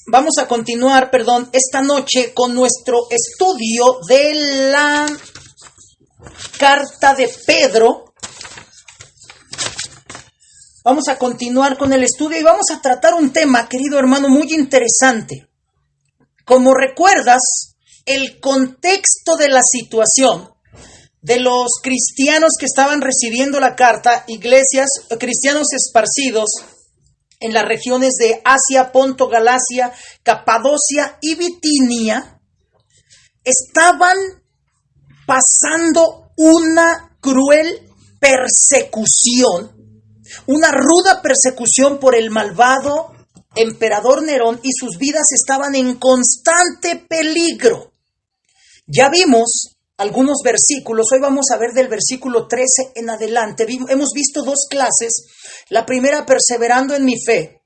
Vamos a continuar, esta noche con nuestro estudio de la carta de Pedro. Vamos a continuar con el estudio y vamos a tratar un tema, querido hermano, muy interesante. Como recuerdas, el contexto de la situación de los cristianos que estaban recibiendo la carta, iglesias, cristianos esparcidos en las regiones de Asia, Ponto, Galacia, Capadocia y Bitinia, estaban pasando una cruel persecución, una ruda persecución por el malvado emperador Nerón, y sus vidas estaban en constante peligro. Ya vimos algunos versículos, hoy vamos a ver del versículo 13 en adelante. Hemos visto dos clases. La primera, perseverando en mi fe,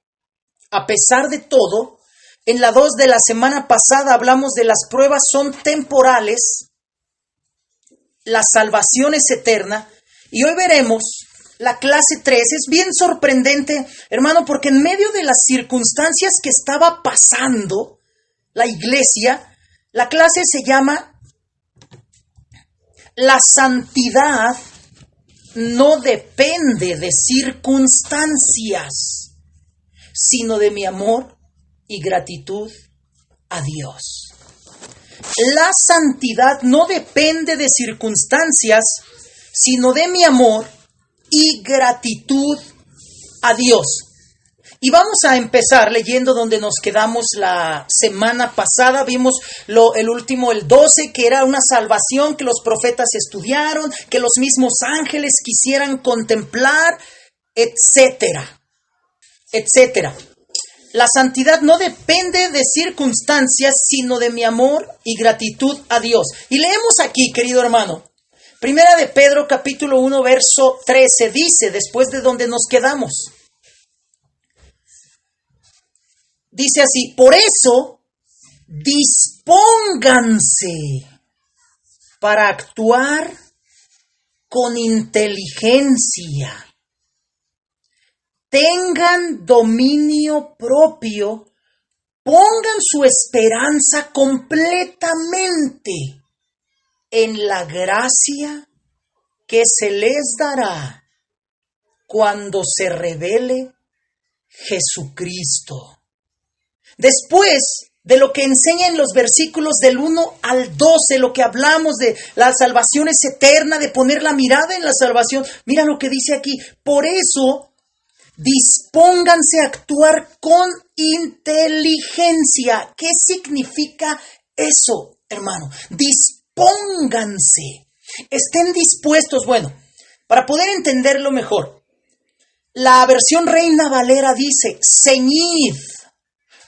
a pesar de todo. En la 2 de la semana pasada hablamos de las pruebas son temporales, la salvación es eterna. Y hoy veremos la clase 3. Es bien sorprendente, hermano, porque en medio de las circunstancias que estaba pasando la iglesia, la clase se llama La santidad no depende de circunstancias, sino de mi amor y gratitud a Dios. La santidad no depende de circunstancias, sino de mi amor y gratitud a Dios. Y vamos a empezar leyendo donde nos quedamos la semana pasada. Vimos el 12, que era una salvación que los profetas estudiaron, que los mismos ángeles quisieran contemplar, etcétera. La santidad no depende de circunstancias, sino de mi amor y gratitud a Dios. Y leemos aquí, querido hermano, Primera de Pedro, capítulo 1, verso 13, dice, después de donde nos quedamos. Dice así: por eso, dispónganse para actuar con inteligencia. Tengan dominio propio, pongan su esperanza completamente en la gracia que se les dará cuando se revele Jesucristo. Después de lo que enseña en los versículos del 1 al 12, lo que hablamos de la salvación es eterna, de poner la mirada en la salvación, mira lo que dice aquí: por eso, dispónganse a actuar con inteligencia. ¿Qué significa eso, hermano? Dispónganse, estén dispuestos. Bueno, para poder entenderlo mejor, la versión Reina Valera dice: ceñid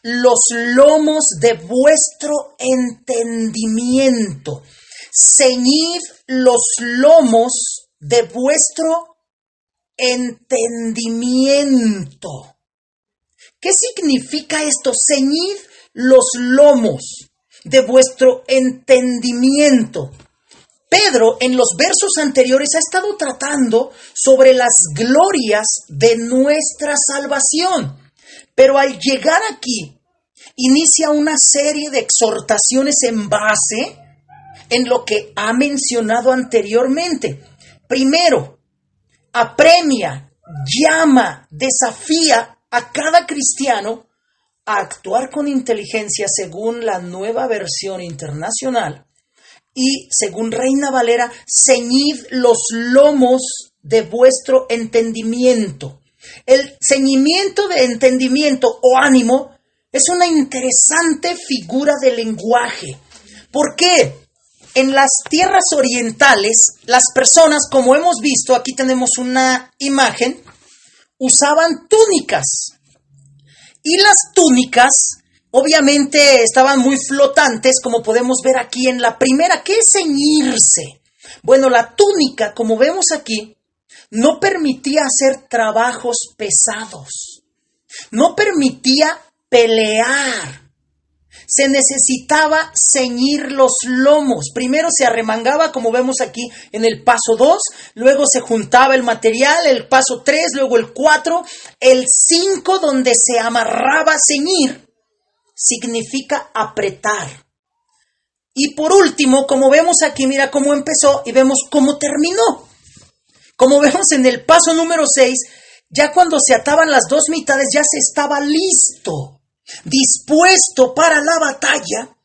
los lomos de vuestro entendimiento. Ceñid los lomos de vuestro entendimiento. ¿Qué significa esto? Ceñid los lomos de vuestro entendimiento. Pedro, en los versos anteriores, ha estado tratando sobre las glorias de nuestra salvación. Pero al llegar aquí, inicia una serie de exhortaciones en base en lo que ha mencionado anteriormente. Primero, apremia, llama, desafía a cada cristiano a actuar con inteligencia según la Nueva Versión Internacional, y según Reina Valera, ceñid los lomos de vuestro entendimiento. El ceñimiento de entendimiento o ánimo es una interesante figura de lenguaje. ¿Por qué? En las tierras orientales, las personas, como hemos visto, aquí tenemos una imagen, usaban túnicas. Y las túnicas, obviamente, estaban muy flotantes, como podemos ver aquí en la primera. ¿Qué es ceñirse? Bueno, la túnica, como vemos aquí, no permitía hacer trabajos pesados, no permitía pelear. se necesitaba ceñir los lomos. Primero se arremangaba, como vemos aquí en el paso 2, luego se juntaba el material, el paso 3, luego el 4, el 5 donde se amarraba. Ceñir significa apretar. Y por último, como vemos aquí, mira cómo empezó y vemos cómo terminó. Como vemos en el paso número 6, ya cuando se ataban las dos mitades ya se estaba listo, dispuesto para la batalla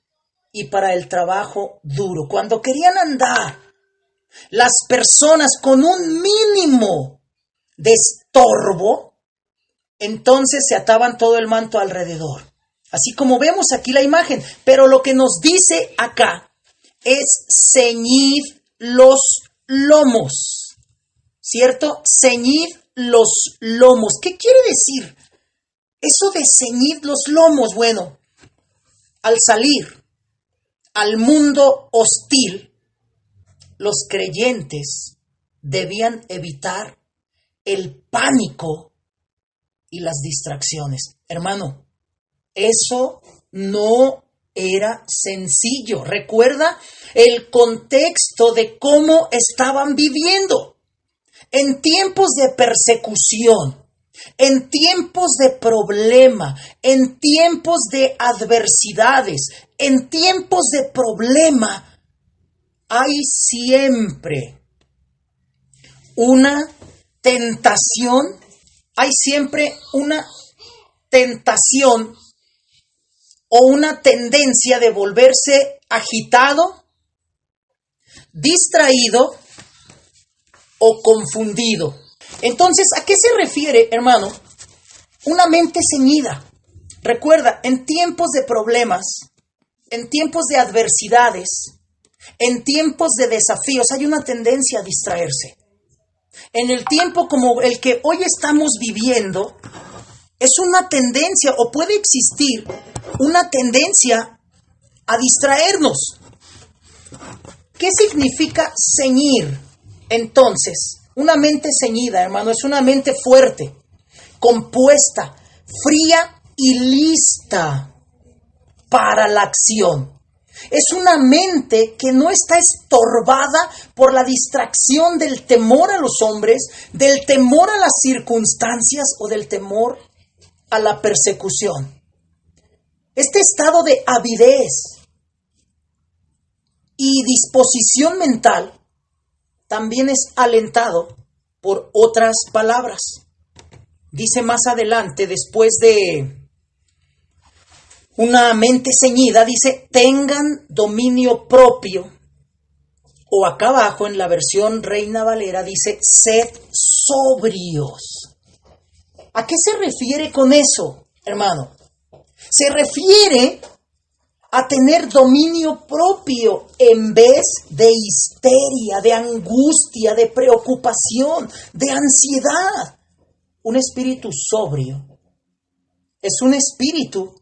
y para el trabajo duro. Cuando querían andar las personas con un mínimo de estorbo, entonces se ataban todo el manto alrededor. Así como vemos aquí la imagen, pero lo que nos dice acá es ceñid los lomos, ¿cierto? Ceñid los lomos. ¿Qué quiere decir eso de ceñid los lomos? Bueno, al salir al mundo hostil, los creyentes debían evitar el pánico y las distracciones. Hermano, eso no era sencillo. Recuerda el contexto de cómo estaban viviendo. En tiempos de persecución, en tiempos de problema, en tiempos de adversidades, en tiempos de problema, hay siempre una tentación, o una tendencia de volverse agitado, distraído o confundido. Entonces, ¿a qué se refiere, hermano? Una mente ceñida. Recuerda, en tiempos de problemas, en tiempos de adversidades, en tiempos de desafíos, hay una tendencia a distraerse. En el tiempo como el que hoy estamos viviendo, es una tendencia, o puede existir una tendencia a distraernos. ¿Qué significa ceñir? Entonces, una mente ceñida, hermano, es una mente fuerte, compuesta, fría y lista para la acción. Es una mente que no está estorbada por la distracción del temor a los hombres, del temor a las circunstancias o del temor a la persecución. Este estado de avidez y disposición mental también es alentado por otras palabras. Dice más adelante, después de una mente ceñida, dice, tengan dominio propio. O acá abajo en la versión Reina Valera dice, sed sobrios. ¿A qué se refiere con eso, hermano? Se refiere a tener dominio propio en vez de histeria, de angustia, de preocupación, de ansiedad. Un espíritu sobrio es un espíritu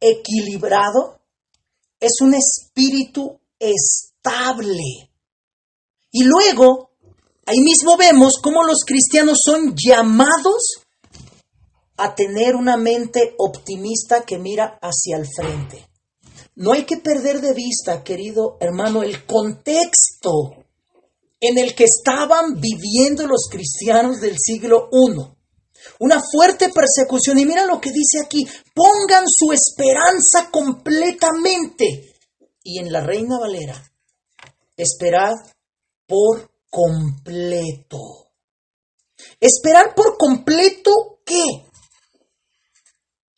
equilibrado, es un espíritu estable. Y luego, ahí mismo vemos cómo los cristianos son llamados a tener una mente optimista que mira hacia el frente. No hay que perder de vista, querido hermano, el contexto en el que estaban viviendo los cristianos del siglo I. Una fuerte persecución. Y mira lo que dice aquí. Pongan su esperanza completamente. Y en la Reina Valera, esperad por completo. ¿Esperar por completo qué?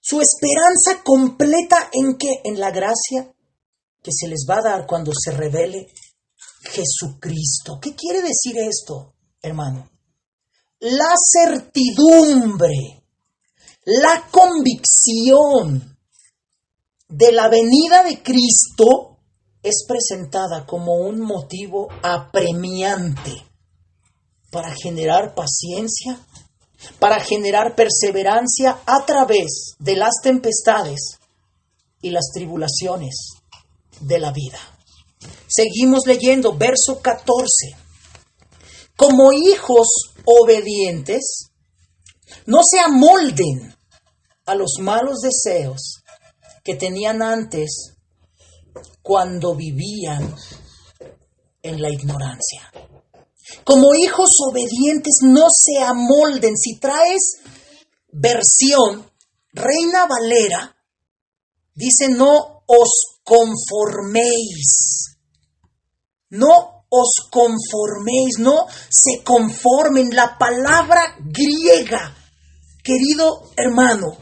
Su esperanza completa ¿en qué? En la gracia que se les va a dar cuando se revele Jesucristo. ¿Qué quiere decir esto, hermano? La certidumbre, la convicción de la venida de Cristo es presentada como un motivo apremiante para generar paciencia, para generar perseverancia a través de las tempestades y las tribulaciones de la vida. Seguimos leyendo, verso 14. Como hijos obedientes, no se amolden a los malos deseos, que tenían antes cuando vivían en la ignorancia. Como hijos obedientes, no se amolden. Si traes versión Reina Valera, dice no os conforméis. No os conforméis, no se conformen. La palabra griega, querido hermano,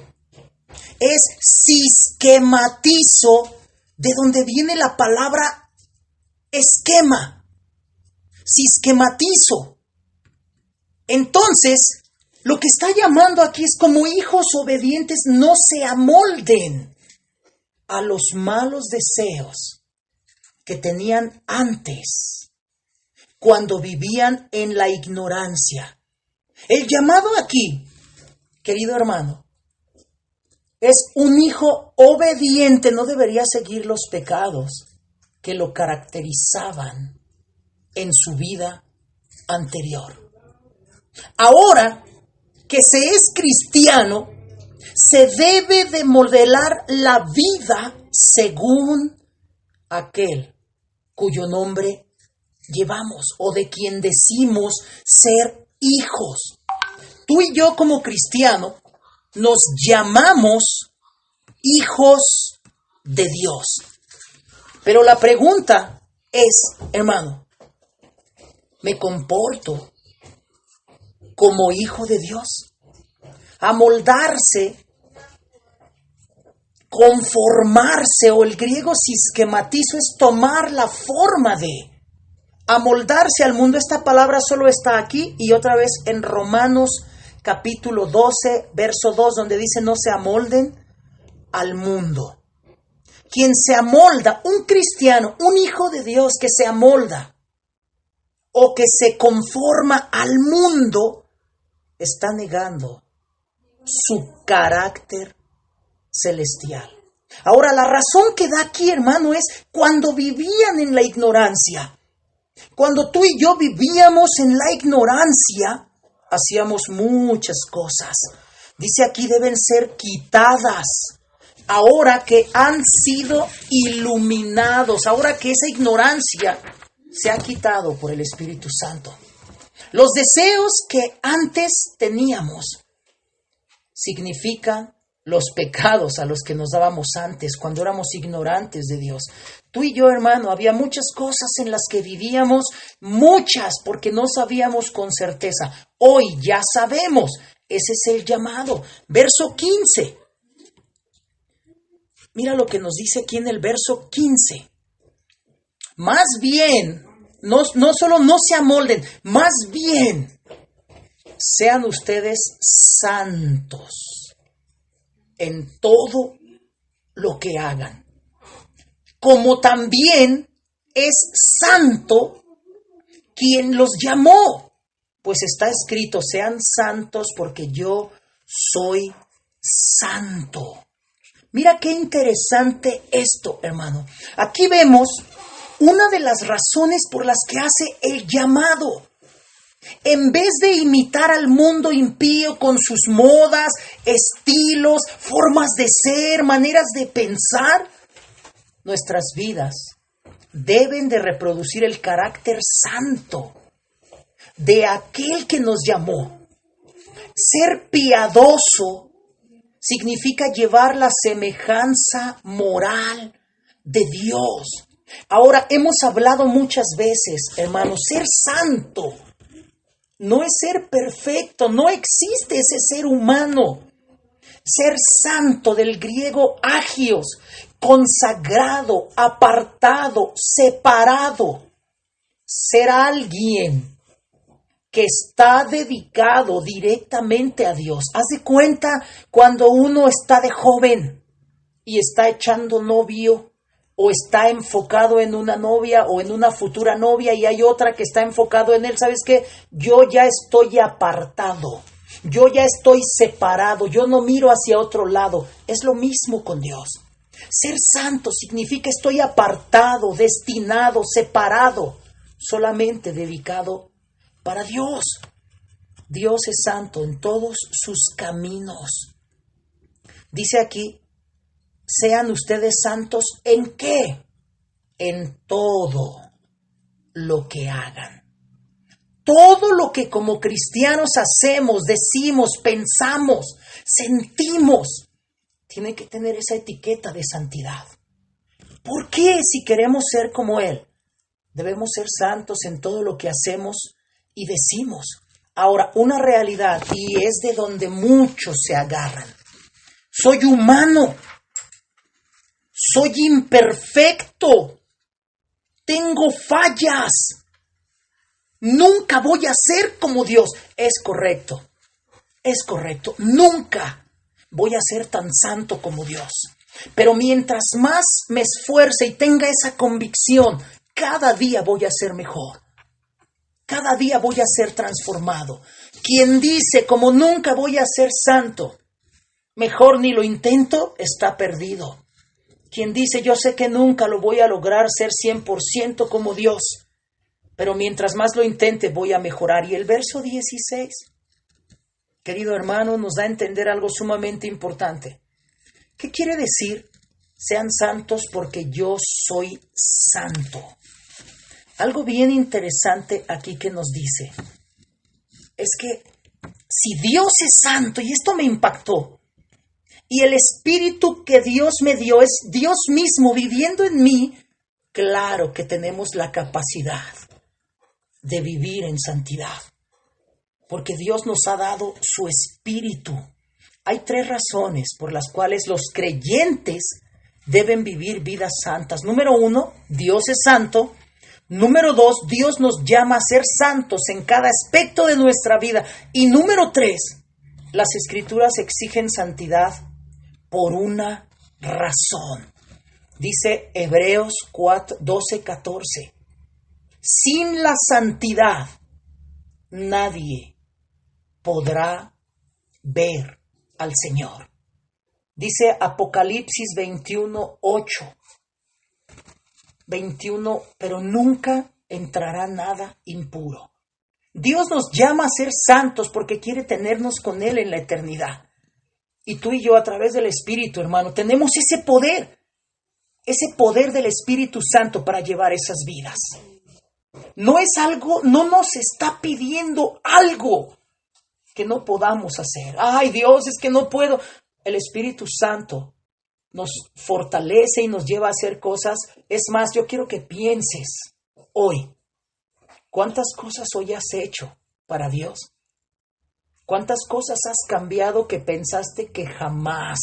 es sistematizo, de donde viene la palabra esquema. Sistematizo. Entonces, lo que está llamando aquí es como hijos obedientes, no se amolden a los malos deseos que tenían antes, cuando vivían en la ignorancia. El llamado aquí, querido hermano, es un hijo obediente, no debería seguir los pecados que lo caracterizaban en su vida anterior. Ahora que se es cristiano, se debe de modelar la vida según aquel cuyo nombre llevamos o de quien decimos ser hijos. Tú y yo como cristiano nos llamamos hijos de Dios. Pero la pregunta es, hermano, ¿me comporto como hijo de Dios? Amoldarse, conformarse, o el griego sistematizo es tomar la forma de amoldarse al mundo. Esta palabra solo está aquí y otra vez en Romanos capítulo 12, verso 2, donde dice no se amolden al mundo. Quien se amolda, un cristiano, un hijo de Dios que se amolda o que se conforma al mundo, está negando su carácter celestial. Ahora, la razón que da aquí, hermano, es cuando vivían en la ignorancia. Cuando tú y yo vivíamos en la ignorancia, hacíamos muchas cosas. Dice aquí deben ser quitadas. Ahora que han sido iluminados, ahora que esa ignorancia se ha quitado por el Espíritu Santo. Los deseos que antes teníamos significan los pecados a los que nos dábamos antes, cuando éramos ignorantes de Dios. Tú y yo, hermano, había muchas cosas en las que vivíamos, muchas, porque no sabíamos con certeza. Hoy ya sabemos, ese es el llamado. Verso 15. Mira lo que nos dice aquí en el verso 15. Más bien, no solo no se amolden, más bien sean ustedes santos en todo lo que hagan, como también es santo quien los llamó, pues está escrito, sean santos porque yo soy santo. Mira qué interesante esto, hermano. Aquí vemos una de las razones por las que hace el llamado. En vez de imitar al mundo impío con sus modas, estilos, formas de ser, maneras de pensar, nuestras vidas deben de reproducir el carácter santo de aquel que nos llamó. Ser piadoso significa llevar la semejanza moral de Dios. Ahora, hemos hablado muchas veces, hermanos, ser santo no es ser perfecto, no existe ese ser humano. Ser santo, del griego agios, consagrado, apartado, separado. Ser alguien que está dedicado directamente a Dios. Haz de cuenta cuando uno está de joven y está echando novio, o está enfocado en una novia o en una futura novia y hay otra que está enfocado en él. ¿Sabes qué? Yo ya estoy apartado. Yo ya estoy separado. Yo no miro hacia otro lado. Es lo mismo con Dios. Ser santo significa estoy apartado, destinado, separado, solamente dedicado para Dios. Dios es santo en todos sus caminos. Dice aquí, sean ustedes santos ¿en qué? En todo lo que hagan. Todo lo que como cristianos hacemos, decimos, pensamos, sentimos, tiene que tener esa etiqueta de santidad. ¿Por qué? Si queremos ser como Él, debemos ser santos en todo lo que hacemos y decimos. Ahora, una realidad, y es de donde muchos se agarran. Soy humano, soy imperfecto, tengo fallas, nunca voy a ser como Dios. Es correcto, nunca voy a ser tan santo como Dios. Pero mientras más me esfuerce y tenga esa convicción, cada día voy a ser mejor. Cada día voy a ser transformado. Quien dice, como nunca voy a ser santo, mejor ni lo intento, está perdido. Quien dice, yo sé que nunca lo voy a lograr ser 100% como Dios, pero mientras más lo intente voy a mejorar. Y el verso 16, querido hermano, nos da a entender algo sumamente importante. ¿Qué quiere decir? Sean santos porque yo soy santo. Algo bien interesante aquí que nos dice es que si Dios es santo, y esto me impactó, y el Espíritu que Dios me dio es Dios mismo viviendo en mí, claro que tenemos la capacidad de vivir en santidad, porque Dios nos ha dado su Espíritu. Hay 3 razones por las cuales los creyentes deben vivir vidas santas. Número 1, Dios es santo. Número 2, Dios nos llama a ser santos en cada aspecto de nuestra vida. Y número 3, las Escrituras exigen santidad por una razón. Dice Hebreos 12:14. Sin la santidad nadie podrá ver al Señor. Dice Apocalipsis 21:8. 21, pero nunca entrará nada impuro. Dios nos llama a ser santos porque quiere tenernos con Él en la eternidad. Y tú y yo, a través del Espíritu, hermano, tenemos ese poder del Espíritu Santo para llevar esas vidas. No es algo, no nos está pidiendo algo que no podamos hacer. Ay, Dios, es que no puedo. El Espíritu Santo nos fortalece y nos lleva a hacer cosas. Es más, yo quiero que pienses hoy, ¿cuántas cosas hoy has hecho para Dios? ¿Cuántas cosas has cambiado que pensaste que jamás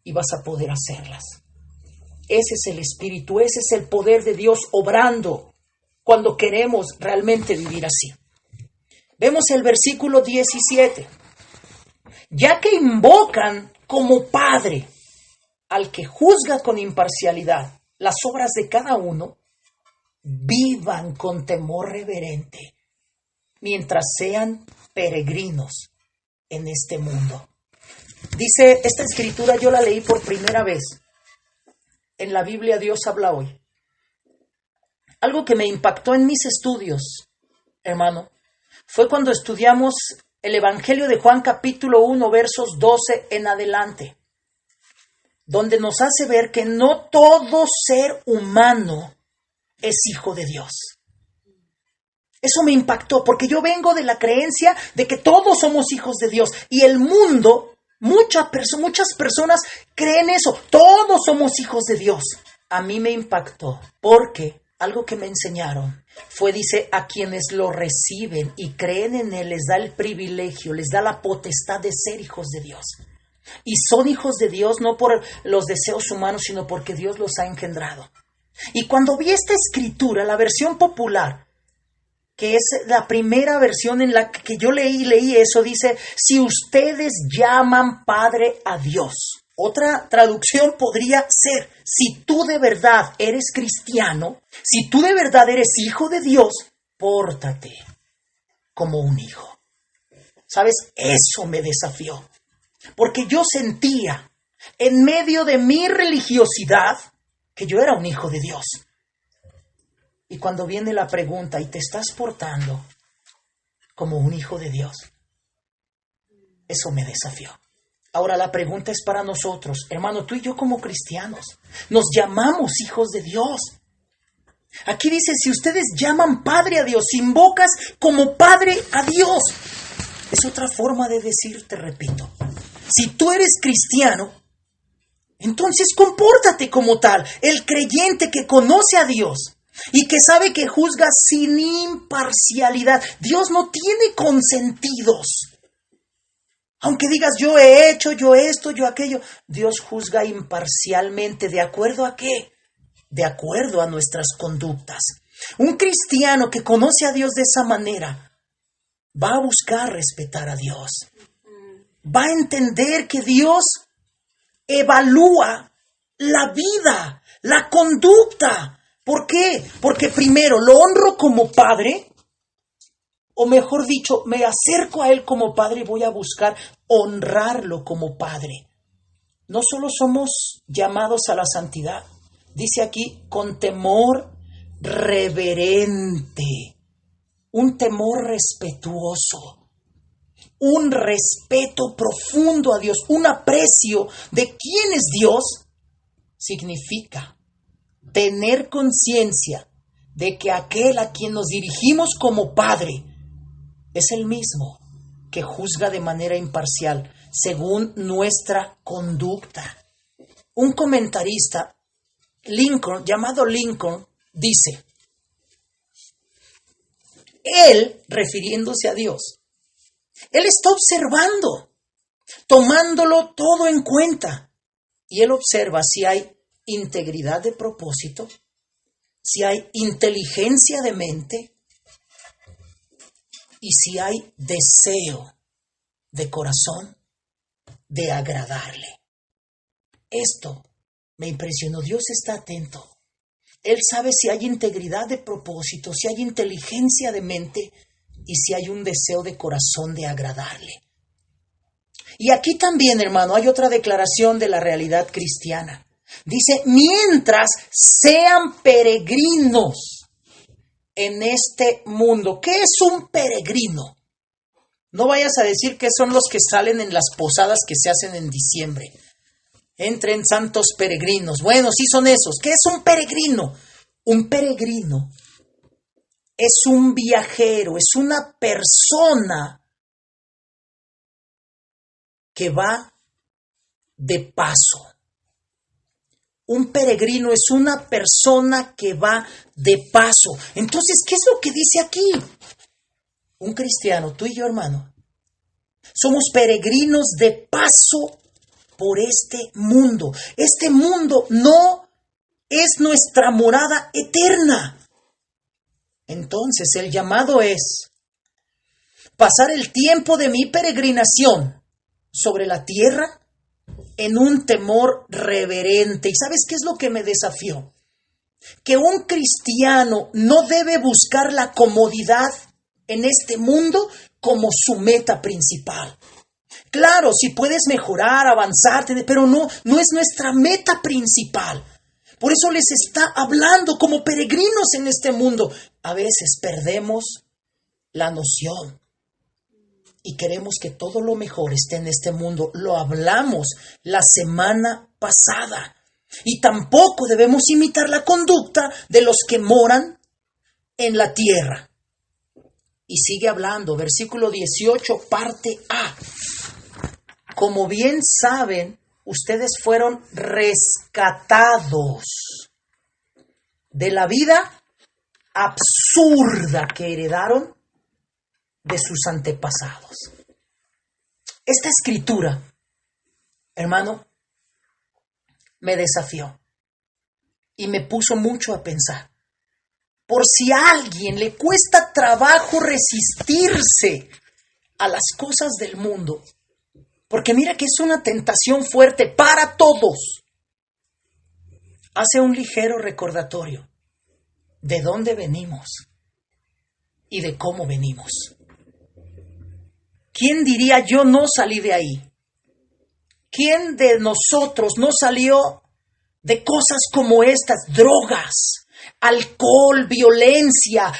ibas a poder hacerlas? Ese es el Espíritu, ese es el poder de Dios obrando cuando queremos realmente vivir así. Vemos el versículo 17. Ya que invocan como Padre al que juzga con imparcialidad las obras de cada uno, vivan con temor reverente mientras sean peregrinos en este mundo. Dice esta escritura, yo la leí por primera vez en la Biblia Dios habla hoy. Algo que me impactó en mis estudios, hermano, fue cuando estudiamos el Evangelio de Juan capítulo 1, versos 12 en adelante, donde nos hace ver que no todo ser humano es hijo de Dios. Eso me impactó, porque yo vengo de la creencia de que todos somos hijos de Dios, y el mundo, muchas personas creen eso, todos somos hijos de Dios. A mí me impactó, porque algo que me enseñaron fue, dice, a quienes lo reciben y creen en Él, les da el privilegio, les da la potestad de ser hijos de Dios. Y son hijos de Dios no por los deseos humanos, sino porque Dios los ha engendrado. Y cuando vi esta escritura, la versión popular, que es la primera versión en la que yo leí eso, dice, si ustedes llaman Padre a Dios. Otra traducción podría ser, si tú de verdad eres cristiano, si tú de verdad eres hijo de Dios, pórtate como un hijo. ¿Sabes? Eso me desafió. Porque yo sentía, en medio de mi religiosidad, que yo era un hijo de Dios. Y cuando viene la pregunta, ¿y te estás portando como un hijo de Dios? Eso me desafió. Ahora la pregunta es para nosotros, hermano, tú y yo como cristianos, nos llamamos hijos de Dios. Aquí dice, si ustedes llaman Padre a Dios, si invocas como Padre a Dios, es otra forma de decir, te repito, si tú eres cristiano, entonces compórtate como tal, el creyente que conoce a Dios y que sabe que juzga sin imparcialidad. Dios no tiene consentidos. Aunque digas, yo he hecho, yo esto, yo aquello, Dios juzga imparcialmente. ¿De acuerdo a qué? De acuerdo a nuestras conductas. Un cristiano que conoce a Dios de esa manera va a buscar respetar a Dios. Va a entender que Dios evalúa la vida, la conducta. ¿Por qué? Porque primero lo honro como padre, o mejor dicho, me acerco a Él como padre y voy a buscar honrarlo como padre. No solo somos llamados a la santidad, dice aquí, con temor reverente, un temor respetuoso, un respeto profundo a Dios, un aprecio de quién es Dios, significa tener conciencia de que aquel a quien nos dirigimos como Padre es el mismo que juzga de manera imparcial según nuestra conducta. Un comentarista, llamado Lincoln, dice, él, refiriéndose a Dios, él está observando, tomándolo todo en cuenta, y él observa si hay integridad de propósito, si hay inteligencia de mente y si hay deseo de corazón de agradarle. Esto me impresionó. Dios está atento. Él sabe si hay integridad de propósito, si hay inteligencia de mente y si hay un deseo de corazón de agradarle. Y aquí también, hermano, hay otra declaración de la realidad cristiana. Dice, mientras sean peregrinos en este mundo. ¿Qué es un peregrino? No vayas a decir que son los que salen en las posadas que se hacen en diciembre. Entren santos peregrinos. Bueno, sí son esos. ¿Qué es un peregrino? Un peregrino es un viajero, es una persona que va de paso. Un peregrino es una persona que va de paso. Entonces, ¿qué es lo que dice aquí? Un cristiano, tú y yo, hermano, somos peregrinos de paso por este mundo. Este mundo no es nuestra morada eterna. Entonces, el llamado es pasar el tiempo de mi peregrinación sobre la tierra en un temor reverente. ¿Y sabes qué es lo que me desafió? Que un cristiano no debe buscar la comodidad en este mundo como su meta principal. Claro, si puedes mejorar, avanzar, pero no es nuestra meta principal. Por eso les está hablando como peregrinos en este mundo. A veces perdemos la noción y queremos que todo lo mejor esté en este mundo. Lo hablamos la semana pasada. Y tampoco debemos imitar la conducta de los que moran en la tierra. Y sigue hablando, versículo 18, parte A. Como bien saben, ustedes fueron rescatados de la vida absurda que heredaron de sus antepasados. Esta escritura, hermano, me desafió y me puso mucho a pensar. Por si a alguien le cuesta trabajo resistirse a las cosas del mundo, porque mira que es una tentación fuerte para todos, hace un ligero recordatorio de dónde venimos y de cómo venimos. ¿Quién diría yo no salí de ahí? ¿Quién de nosotros no salió de cosas como estas? Drogas, alcohol, violencia,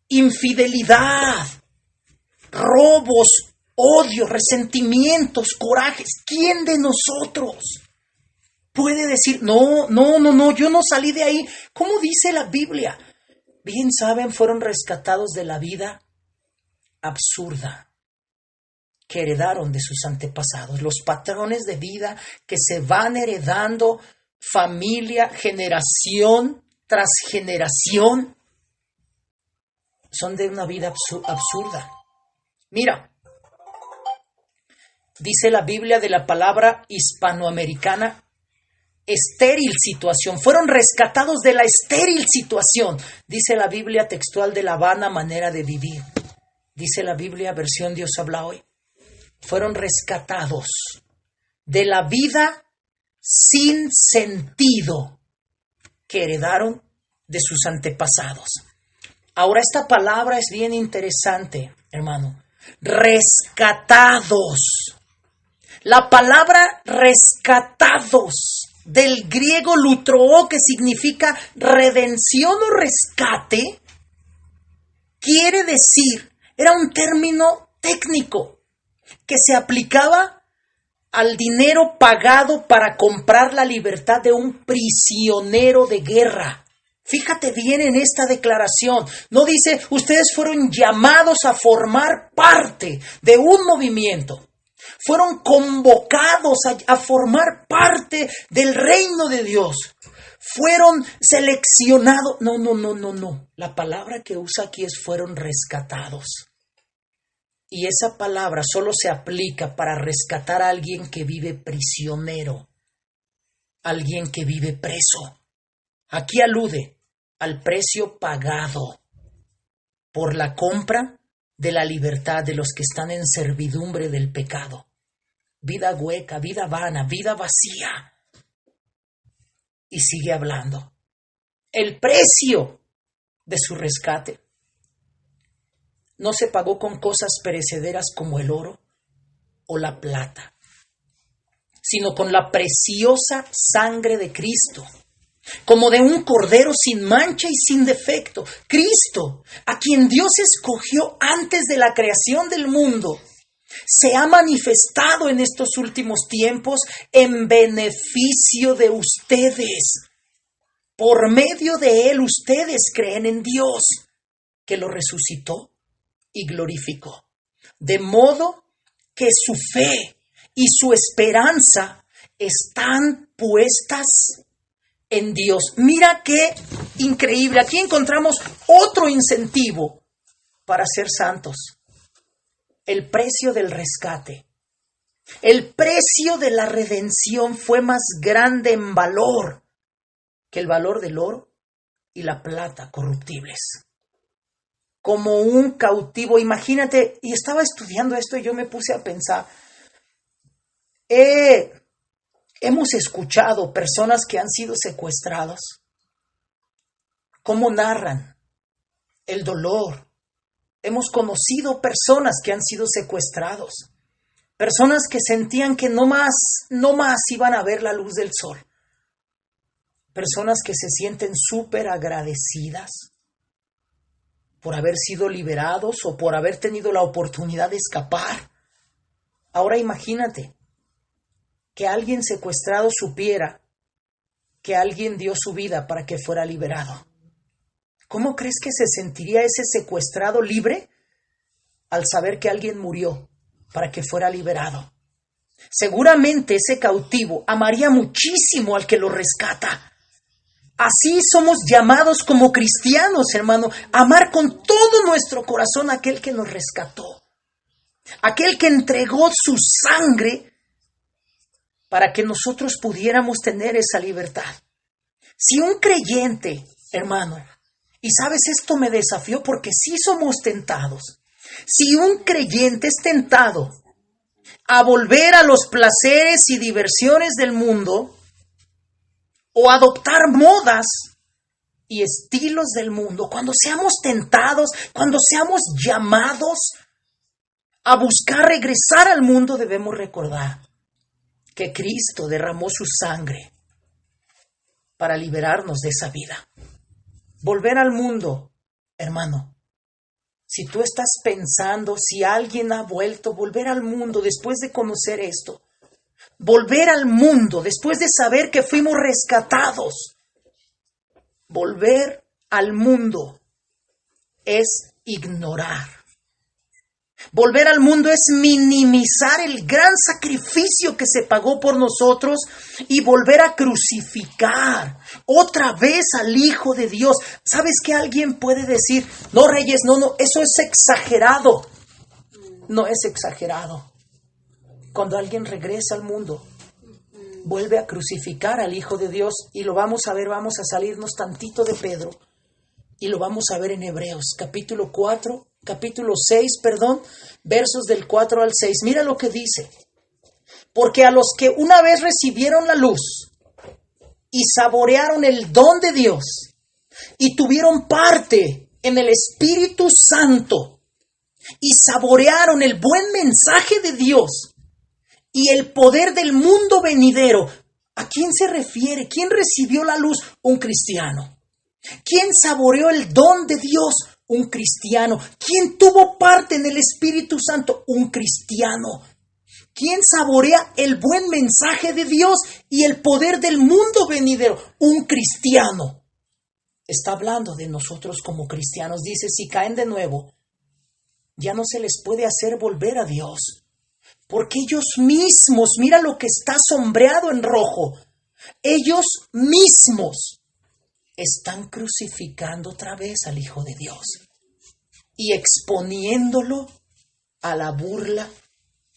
infidelidad, robos, odio, resentimientos, corajes. ¿Quién de nosotros puede decir, no, yo no salí de ahí? ¿Cómo dice la Biblia? Bien saben, fueron rescatados de la vida absurda que heredaron de sus antepasados, los patrones de vida que se van heredando familia, generación tras generación, son de una vida absurda. Mira, dice la Biblia de la palabra hispanoamericana, estéril situación. Fueron rescatados de la estéril situación. Dice la Biblia textual de la vana manera de vivir. Dice la Biblia versión Dios habla hoy. Fueron rescatados de la vida sin sentido que heredaron de sus antepasados. Ahora esta palabra es bien interesante, hermano. Rescatados. La palabra rescatados del griego lutroo, que significa redención o rescate, quiere decir, era un término técnico que se aplicaba al dinero pagado para comprar la libertad de un prisionero de guerra. Fíjate bien en esta declaración. No dice, ustedes fueron llamados a formar parte de un movimiento. Fueron convocados a formar parte del reino de Dios. Fueron seleccionados. No. La palabra que usa aquí es fueron rescatados. Y esa palabra solo se aplica para rescatar a alguien que vive prisionero, alguien que vive preso. Aquí alude al precio pagado por la compra de la libertad de los que están en servidumbre del pecado. Vida hueca, vida vana, vida vacía. Y sigue hablando. El precio de su rescate no se pagó con cosas perecederas como el oro o la plata, sino con la preciosa sangre de Cristo, como de un cordero sin mancha y sin defecto. Cristo, a quien Dios escogió antes de la creación del mundo, se ha manifestado en estos últimos tiempos en beneficio de ustedes. Por medio de Él ustedes creen en Dios, que lo resucitó y glorificó. De modo que su fe y su esperanza están puestas en Dios. Mira qué increíble. Aquí encontramos otro incentivo para ser santos. El precio del rescate. El precio de la redención fue más grande en valor que el valor del oro y la plata corruptibles. Como un cautivo, imagínate, y estaba estudiando esto y yo me puse a pensar, hemos escuchado personas que han sido secuestradas, cómo narran el dolor. Hemos conocido personas que han sido secuestrados, personas que sentían que no más iban a ver la luz del sol, personas que se sienten súper agradecidas por haber sido liberados o por haber tenido la oportunidad de escapar. Ahora imagínate que alguien secuestrado supiera que alguien dio su vida para que fuera liberado. ¿Cómo crees que se sentiría ese secuestrado libre al saber que alguien murió para que fuera liberado? Seguramente ese cautivo amaría muchísimo al que lo rescata. Así somos llamados como cristianos, hermano, a amar con todo nuestro corazón a aquel que nos rescató, aquel que entregó su sangre para que nosotros pudiéramos tener esa libertad. Si un creyente, hermano, y sabes, esto me desafió porque sí somos tentados, si un creyente es tentado a volver a los placeres y diversiones del mundo, o adoptar modas y estilos del mundo, cuando seamos tentados, cuando seamos llamados a buscar regresar al mundo, debemos recordar que Cristo derramó su sangre para liberarnos de esa vida. Volver al mundo, hermano, Si tú estás pensando, si alguien ha vuelto a volver al mundo después de conocer esto, volver al mundo después de saber que fuimos rescatados, volver al mundo es ignorar. Volver al mundo es minimizar el gran sacrificio que se pagó por nosotros y volver a crucificar otra vez al Hijo de Dios. ¿Sabes que alguien puede decir, no, Reyes, no, eso es exagerado? No es exagerado. Cuando alguien regresa al mundo, vuelve a crucificar al Hijo de Dios, y lo vamos a ver, vamos a salirnos tantito de Pedro y lo vamos a ver en Hebreos, capítulo 6, versos del 4 al 6. Mira lo que dice. Porque a los que una vez recibieron la luz y saborearon el don de Dios y tuvieron parte en el Espíritu Santo y saborearon el buen mensaje de Dios y el poder del mundo venidero, ¿a quién se refiere? ¿Quién recibió la luz? Un cristiano. ¿Quién saboreó el don de Dios? Un cristiano. ¿Quién tuvo parte en el Espíritu Santo? Un cristiano. ¿Quién saborea el buen mensaje de Dios y el poder del mundo venidero? Un cristiano. Está hablando de nosotros como cristianos. Dice, si caen de nuevo, ya no se les puede hacer volver a Dios. Porque ellos mismos, mira lo que está sombreado en rojo, ellos mismos están crucificando otra vez al Hijo de Dios y exponiéndolo a la burla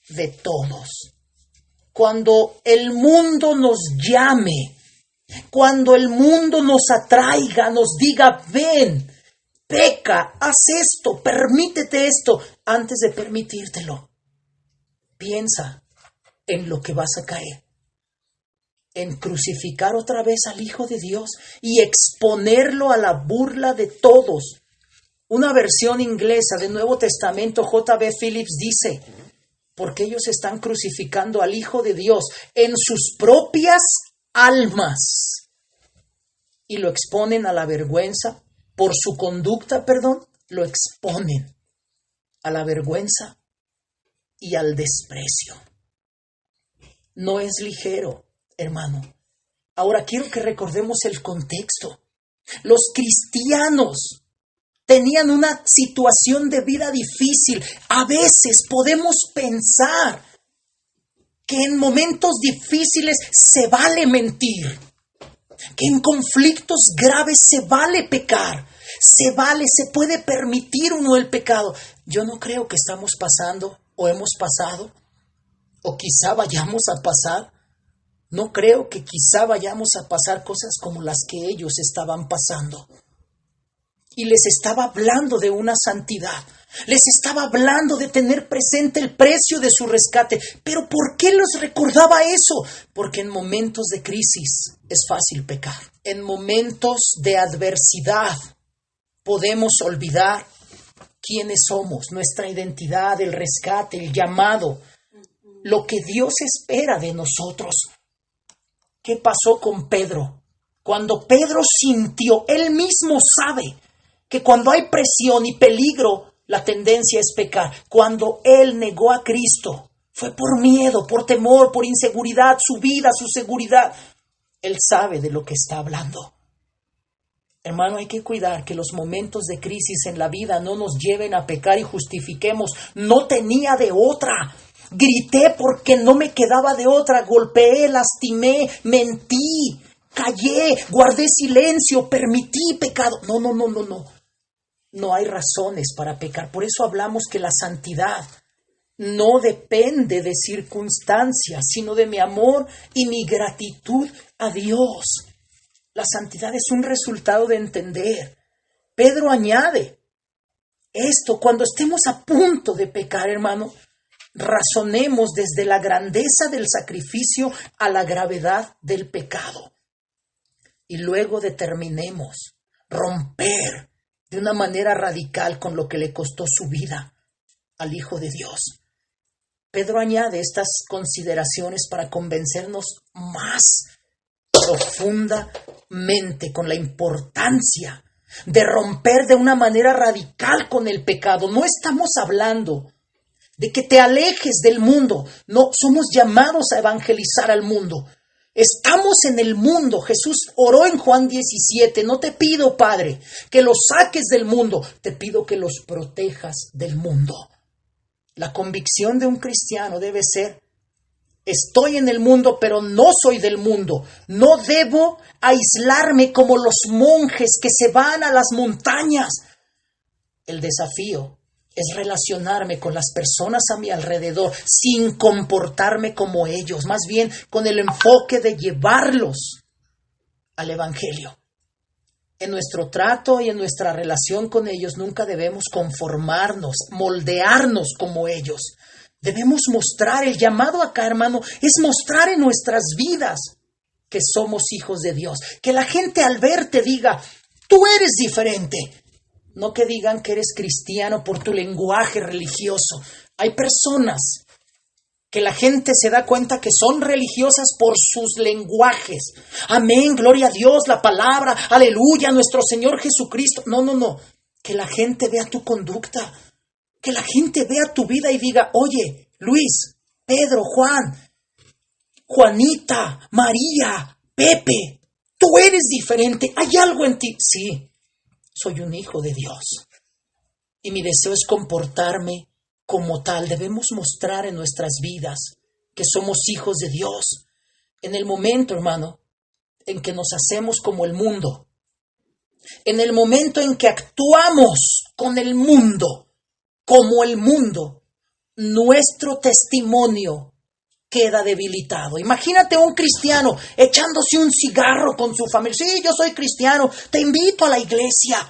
de todos. Cuando el mundo nos llame, cuando el mundo nos atraiga, nos diga, ven, peca, haz esto, permítete esto, antes de permitírtelo, piensa en lo que vas a caer. En crucificar otra vez al Hijo de Dios y exponerlo a la burla de todos. Una versión inglesa del Nuevo Testamento, J.B. Phillips, dice, porque ellos están crucificando al Hijo de Dios en sus propias almas y lo exponen a la vergüenza, por su conducta, lo exponen a la vergüenza y al desprecio. No es ligero, hermano. Ahora quiero que recordemos el contexto. Los cristianos tenían una situación de vida difícil. A veces podemos pensar que en momentos difíciles se vale mentir, que en conflictos graves se vale pecar, se puede permitir uno el pecado. Yo no creo que estamos pasando o hemos pasado o quizá vayamos a pasar. No creo que quizá vayamos a pasar cosas como las que ellos estaban pasando. Y les estaba hablando de una santidad. Les estaba hablando de tener presente el precio de su rescate. ¿Pero por qué les recordaba eso? Porque en momentos de crisis es fácil pecar. En momentos de adversidad podemos olvidar quiénes somos, nuestra identidad, el rescate, el llamado, lo que Dios espera de nosotros. ¿Qué pasó con Pedro? Cuando Pedro sintió, él mismo sabe que cuando hay presión y peligro, la tendencia es pecar. Cuando él negó a Cristo, fue por miedo, por temor, por inseguridad, su vida, su seguridad. Él sabe de lo que está hablando. Hermano, hay que cuidar que los momentos de crisis en la vida no nos lleven a pecar y justifiquemos. No tenía de otra. Grité porque no me quedaba de otra. Golpeé, lastimé, mentí, callé, guardé silencio, permití pecado. No. No hay razones para pecar. Por eso hablamos que la santidad no depende de circunstancias, sino de mi amor y mi gratitud a Dios. La santidad es un resultado de entender. Pedro añade esto: cuando estemos a punto de pecar, hermano, razonemos desde la grandeza del sacrificio a la gravedad del pecado. Y luego determinemos romper de una manera radical con lo que le costó su vida al Hijo de Dios. Pedro añade estas consideraciones para convencernos más profundamente con la importancia de romper de una manera radical con el pecado. No estamos hablando de que te alejes del mundo. No, somos llamados a evangelizar al mundo. Estamos en el mundo. Jesús oró en Juan 17. No te pido, Padre, que los saques del mundo. Te pido que los protejas del mundo. La convicción de un cristiano debe ser: estoy en el mundo, pero no soy del mundo. No debo aislarme como los monjes que se van a las montañas. El desafío es relacionarme con las personas a mi alrededor sin comportarme como ellos, más bien con el enfoque de llevarlos al Evangelio. En nuestro trato y en nuestra relación con ellos nunca debemos conformarnos, moldearnos como ellos. Debemos mostrar, el llamado acá, hermano, es mostrar en nuestras vidas que somos hijos de Dios. Que la gente al verte diga: tú eres diferente. No que digan que eres cristiano por tu lenguaje religioso. Hay personas que la gente se da cuenta que son religiosas por sus lenguajes. Amén, gloria a Dios, la palabra, aleluya, nuestro Señor Jesucristo. No. Que la gente vea tu conducta. Que la gente vea tu vida y diga: oye, Luis, Pedro, Juan, Juanita, María, Pepe, tú eres diferente. ¿Hay algo en ti? Sí. Soy un hijo de Dios y mi deseo es comportarme como tal. Debemos mostrar en nuestras vidas que somos hijos de Dios. En el momento, hermano, en que nos hacemos como el mundo, en el momento en que actuamos con el mundo, como el mundo, nuestro testimonio queda debilitado. Imagínate un cristiano echándose un cigarro con su familia. Sí, yo soy cristiano, te invito a la iglesia.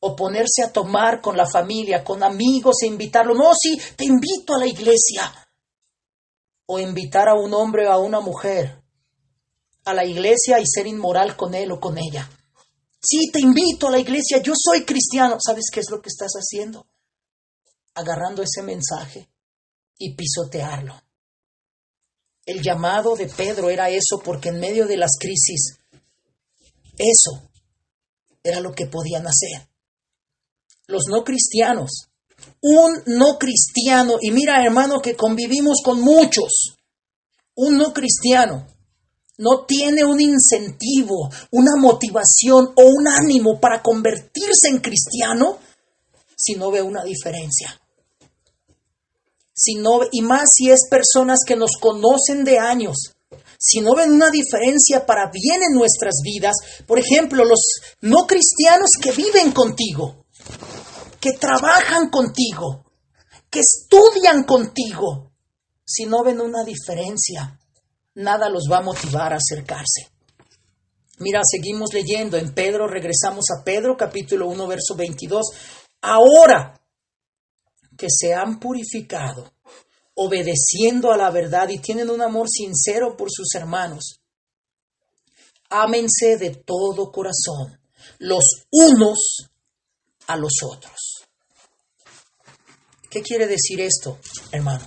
O ponerse a tomar con la familia, con amigos e invitarlo. No, sí, te invito a la iglesia. O invitar a un hombre o a una mujer a la iglesia y ser inmoral con él o con ella. Sí, te invito a la iglesia, yo soy cristiano. ¿Sabes qué es lo que estás haciendo? Agarrando ese mensaje y pisotearlo. El llamado de Pedro era eso, porque en medio de las crisis, eso era lo que podían hacer. Los no cristianos, un no cristiano, y mira, hermano, que convivimos con muchos, un no cristiano no tiene un incentivo, una motivación o un ánimo para convertirse en cristiano si no ve una diferencia. Y más si es personas que nos conocen de años, si no ven una diferencia para bien en nuestras vidas. Por ejemplo, los no cristianos que viven contigo, que trabajan contigo, que estudian contigo, si no ven una diferencia, nada los va a motivar a acercarse. Mira, seguimos leyendo en Pedro, regresamos a Pedro, capítulo 1, verso 22. Ahora que se han purificado, obedeciendo a la verdad y tienen un amor sincero por sus hermanos, ámense de todo corazón, los unos a los otros. ¿Qué quiere decir esto, hermano?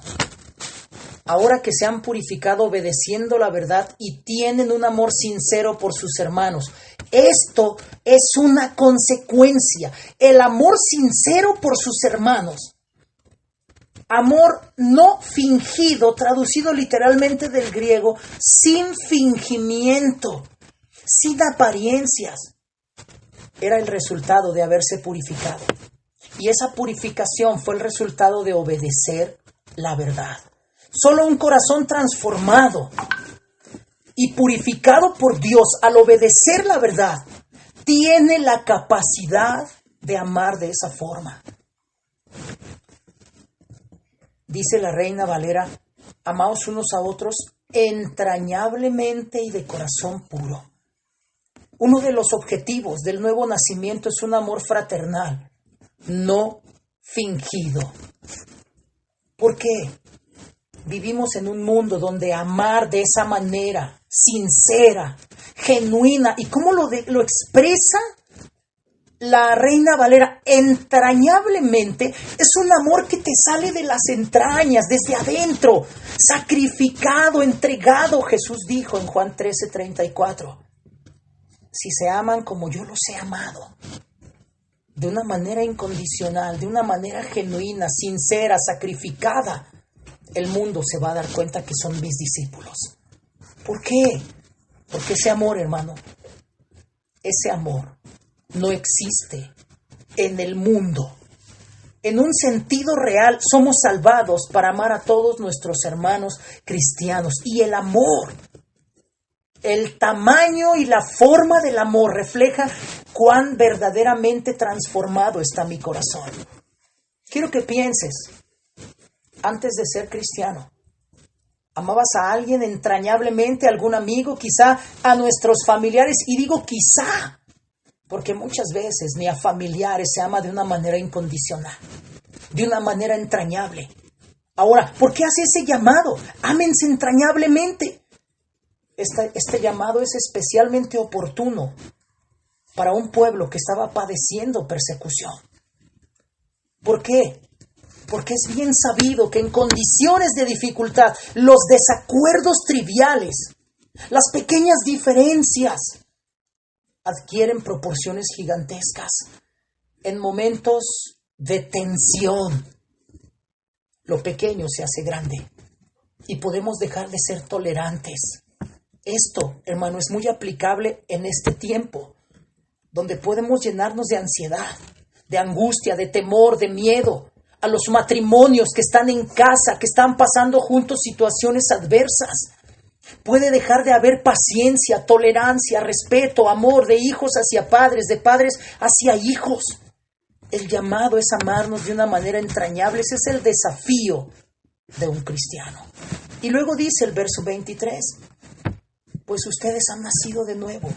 Ahora que se han purificado obedeciendo la verdad y tienen un amor sincero por sus hermanos. Esto es una consecuencia. El amor sincero por sus hermanos. Amor no fingido, traducido literalmente del griego, sin fingimiento, sin apariencias. Era el resultado de haberse purificado. Y esa purificación fue el resultado de obedecer la verdad. Solo un corazón transformado y purificado por Dios al obedecer la verdad tiene la capacidad de amar de esa forma. Dice la Reina Valera: amaos unos a otros entrañablemente y de corazón puro. Uno de los objetivos del nuevo nacimiento es un amor fraternal, no fingido. ¿Por qué? Vivimos en un mundo donde amar de esa manera, sincera, genuina, ¿y cómo lo expresa la Reina Valera? Entrañablemente, es un amor que te sale de las entrañas, desde adentro, sacrificado, entregado, Jesús dijo en Juan 13:34. si se aman como yo los he amado, de una manera incondicional, de una manera genuina, sincera, sacrificada, el mundo se va a dar cuenta que son mis discípulos. ¿Por qué? Porque ese amor, hermano, ese amor no existe en el mundo. En un sentido real, somos salvados para amar a todos nuestros hermanos cristianos. Y el amor, el tamaño y la forma del amor refleja cuán verdaderamente transformado está mi corazón. Quiero que pienses, antes de ser cristiano, ¿amabas a alguien entrañablemente, a algún amigo, quizá a nuestros familiares? Y digo quizá, porque muchas veces ni a familiares se ama de una manera incondicional, de una manera entrañable. Ahora, ¿por qué hace ese llamado? Ámense entrañablemente. Este llamado es especialmente oportuno para un pueblo que estaba padeciendo persecución. ¿Por qué? Porque es bien sabido que en condiciones de dificultad, los desacuerdos triviales, las pequeñas diferencias, adquieren proporciones gigantescas. En momentos de tensión, lo pequeño se hace grande y podemos dejar de ser tolerantes. Esto, hermano, es muy aplicable en este tiempo, donde podemos llenarnos de ansiedad, de angustia, de temor, de miedo, a los matrimonios que están en casa, que están pasando juntos situaciones adversas. Puede dejar de haber paciencia, tolerancia, respeto, amor de hijos hacia padres, de padres hacia hijos. El llamado es amarnos de una manera entrañable. Ese es el desafío de un cristiano. Y luego dice el verso 23, pues ustedes han nacido de nuevo,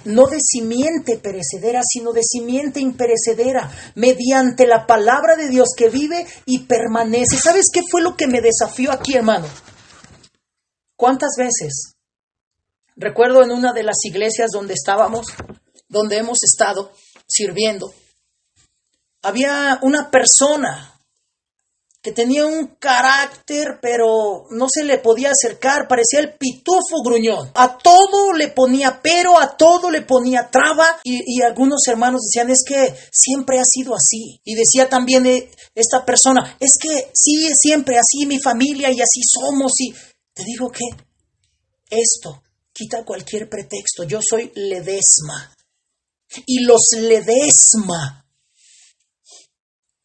no de simiente perecedera, sino de simiente imperecedera, mediante la palabra de Dios que vive y permanece. ¿Sabes qué fue lo que me desafió aquí, hermano? ¿Cuántas veces? Recuerdo en una de las iglesias donde estábamos, donde hemos estado sirviendo, había una persona que tenía un carácter, pero no se le podía acercar, parecía el pitufo gruñón. A todo le ponía pero, a todo le ponía traba, y algunos hermanos decían, es que siempre ha sido así. Y decía también esta persona, es que sí, es siempre así mi familia y así somos. Y te digo que esto quita cualquier pretexto. Yo soy Ledesma. Y los Ledesma,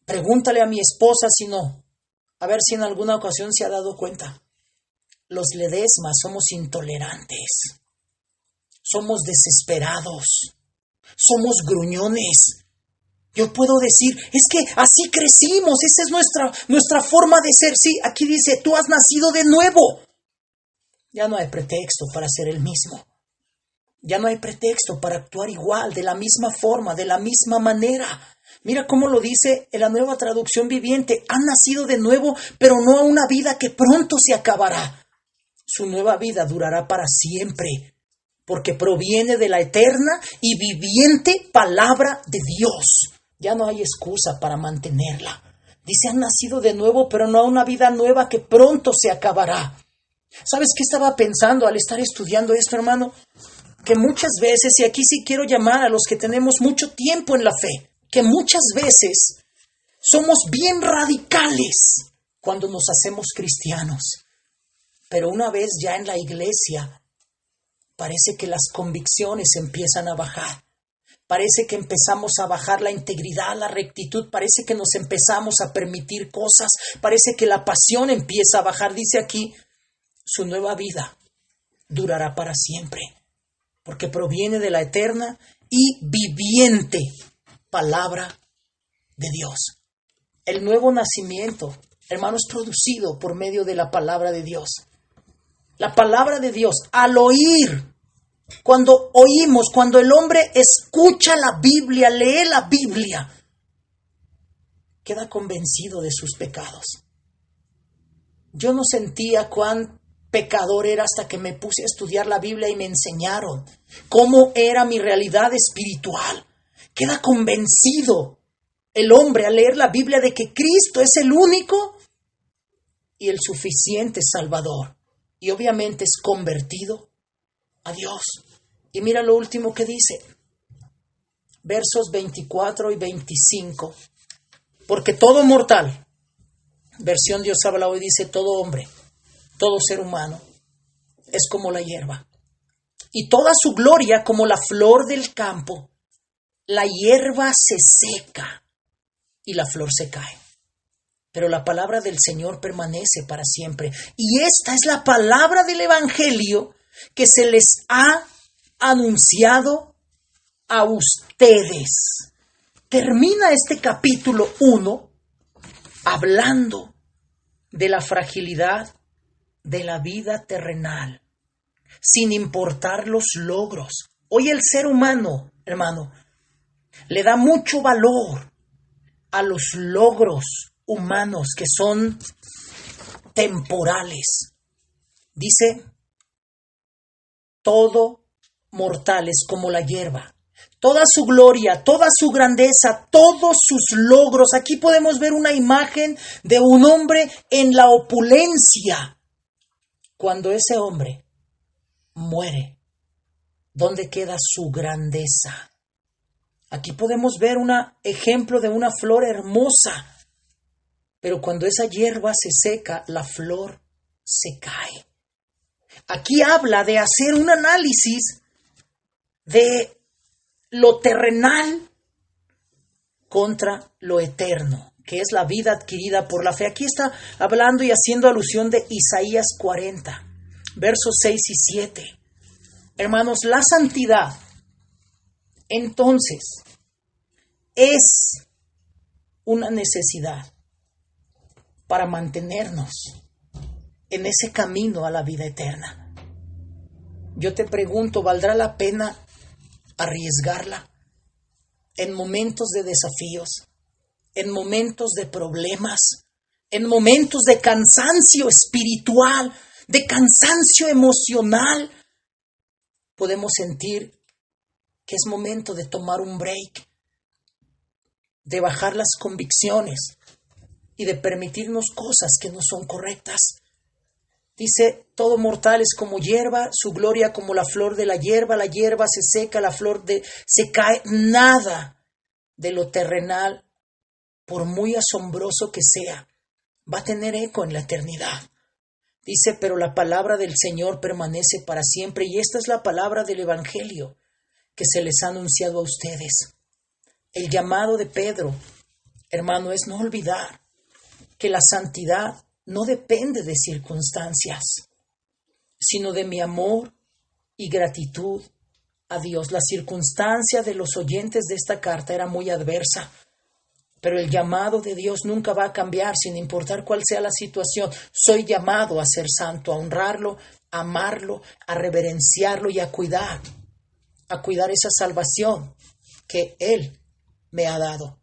pregúntale a mi esposa si no, a ver si en alguna ocasión se ha dado cuenta. Los Ledesma somos intolerantes, somos desesperados, somos gruñones. Yo puedo decir, es que así crecimos, esa es nuestra forma de ser. Sí, aquí dice, tú has nacido de nuevo. Ya no hay pretexto para ser el mismo. Ya no hay pretexto para actuar igual, de la misma forma, de la misma manera. Mira cómo lo dice en la Nueva Traducción Viviente. Han nacido de nuevo, pero no a una vida que pronto se acabará. Su nueva vida durará para siempre, porque proviene de la eterna y viviente palabra de Dios. Ya no hay excusa para mantenerla. Dice, han nacido de nuevo, pero no a una vida nueva que pronto se acabará. ¿Sabes qué estaba pensando al estar estudiando esto, hermano? Que muchas veces, y aquí sí quiero llamar a los que tenemos mucho tiempo en la fe, que muchas veces somos bien radicales cuando nos hacemos cristianos, pero una vez ya en la iglesia, parece que las convicciones empiezan a bajar, parece que empezamos a bajar la integridad, la rectitud, parece que nos empezamos a permitir cosas, parece que la pasión empieza a bajar. Dice aquí, su nueva vida durará para siempre, porque proviene de la eterna y viviente palabra de Dios. El nuevo nacimiento, hermano, es producido por medio de la palabra de Dios. La palabra de Dios, al oír, cuando oímos, cuando el hombre escucha la Biblia, lee la Biblia, queda convencido de sus pecados. Yo no sentía cuán pecador era hasta que me puse a estudiar la Biblia y me enseñaron cómo era mi realidad espiritual. Queda convencido el hombre al leer la Biblia de que Cristo es el único y el suficiente Salvador. Y obviamente es convertido a Dios. Y mira lo último que dice, versos 24 y 25. Porque todo mortal, versión Dios habla hoy, dice todo hombre, todo ser humano, es como la hierba. Y toda su gloria como la flor del campo. La hierba se seca y la flor se cae. Pero la palabra del Señor permanece para siempre. Y esta es la palabra del Evangelio que se les ha anunciado a ustedes. Termina este capítulo 1 hablando de la fragilidad de la vida terrenal, sin importar los logros. Hoy el ser humano, hermano, le da mucho valor a los logros humanos que son temporales. Dice, todo mortal es como la hierba. Toda su gloria, toda su grandeza, todos sus logros. Aquí podemos ver una imagen de un hombre en la opulencia. Cuando ese hombre muere, ¿dónde queda su grandeza? Aquí podemos ver un ejemplo de una flor hermosa. Pero cuando esa hierba se seca, la flor se cae. Aquí habla de hacer un análisis de lo terrenal contra lo eterno, que es la vida adquirida por la fe. Aquí está hablando y haciendo alusión de Isaías 40, versos 6 y 7. Hermanos, la santidad, entonces, es una necesidad para mantenernos en ese camino a la vida eterna. Yo te pregunto, ¿valdrá la pena arriesgarla en momentos de desafíos, en momentos de problemas, en momentos de cansancio espiritual, de cansancio emocional? Podemos sentir que es momento de tomar un break, de bajar las convicciones y de permitirnos cosas que no son correctas. Dice, todo mortal es como hierba, su gloria como la flor de la hierba se seca, se cae. Nada de lo terrenal, por muy asombroso que sea, va a tener eco en la eternidad. Dice, pero la palabra del Señor permanece para siempre, y esta es la palabra del Evangelio que se les ha anunciado a ustedes. El llamado de Pedro, hermano, es no olvidar que la santidad no depende de circunstancias, sino de mi amor y gratitud a Dios. La circunstancia de los oyentes de esta carta era muy adversa, pero el llamado de Dios nunca va a cambiar sin importar cuál sea la situación. Soy llamado a ser santo, a honrarlo, a amarlo, a reverenciarlo y a cuidar esa salvación que Él me ha dado.